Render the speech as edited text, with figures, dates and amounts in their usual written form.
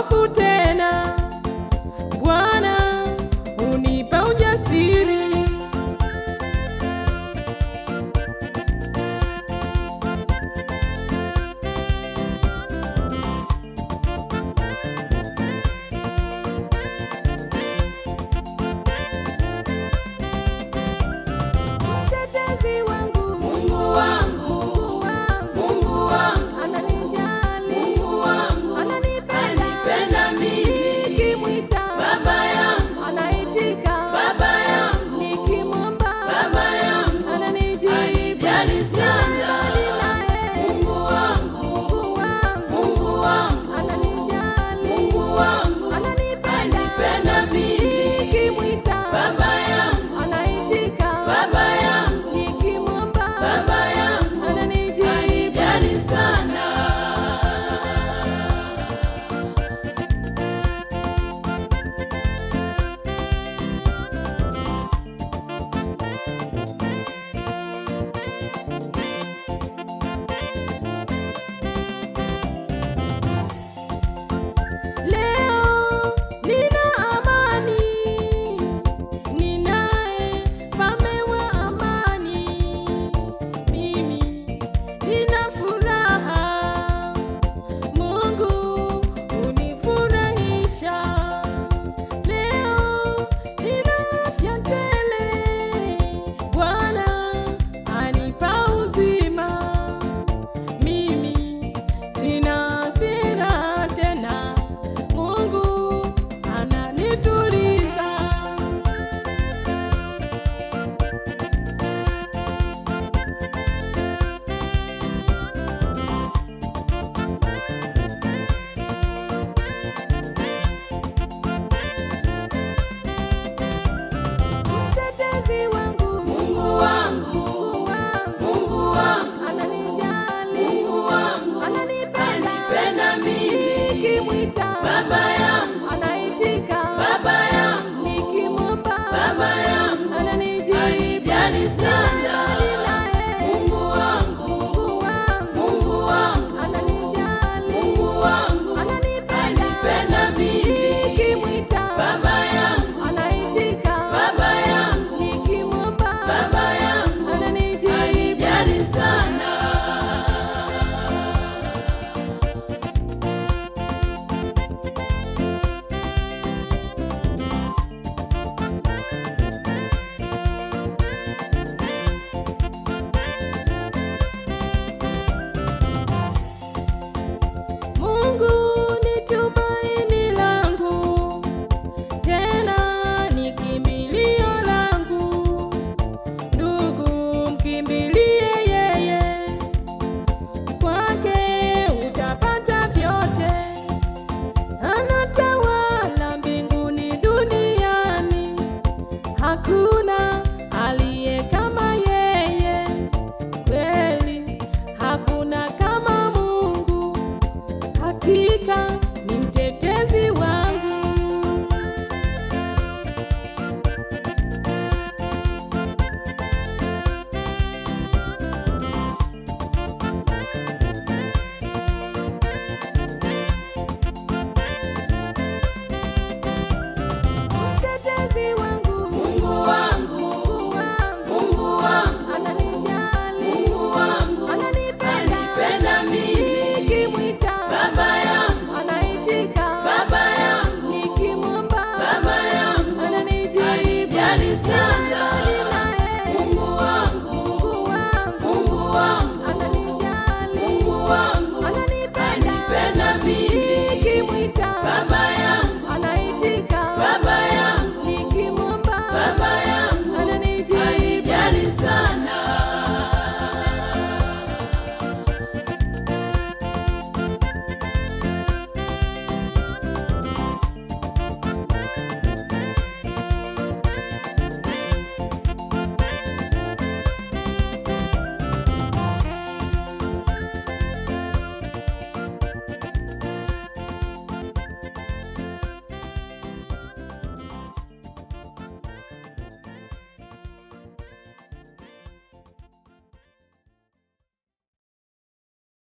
hofu tena. Bwana unipa ujasiri. Mtetezi wangu, Mungu wangu, Mungu wangu ananijali, Mungu wangu ananipenda mimi. Nikimwita baba yangu anaitika, baba yangu nikimwomba baba yangu ananijali sana. Mungu wangu, Mungu wangu ananijali, Mungu wangu ananipenda mimi. Nikimwita baba yangu anaitika, baba yangu nikimwomba baba yangu ananijali sana. Leo nina amani, ninaye mfalme wa amani. Mimi nina furaha, Mungu unifurahisha. Leo nina afya tele, Bwana anipa uzima. Mimi sina hasira tena, Mungu ananituliza. Mtetezi wangu, Mungu wangu, Mungu wangu ananijali, Mungu wangu ananipenda mimi. Nikimwita baba yangu anaitika, baba yangu nikimwomba baba yangu ananijali sana. Mungu wangu, Mungu wangu ananijali, Mungu wangu ananipenda mimi. Nikimwita baba yangu anaitika, baba yangu nikimwomba baba yangu ananijali sana. Mungu ni tumaini langu, tena ni kimbilio langu. Ndugu, mkimbilie yeye, kwake utapata vyote. Anatawala mbinguni duniani, hakuna aliye kama yeye. Kweli hakuna kama Mungu, hakika ni mtetezi wangu. Mtetezi wangu, Mungu wangu, Mungu wangu ananijali, Mungu wangu ananipenda mimi. Nikimwita baba yangu anaitika, baba yangu nikimwomba baba yangu ananijali sana. Mungu wangu, Mungu wangu ananijali, Mungu wangu ananipenda mimi. Nikimwita baba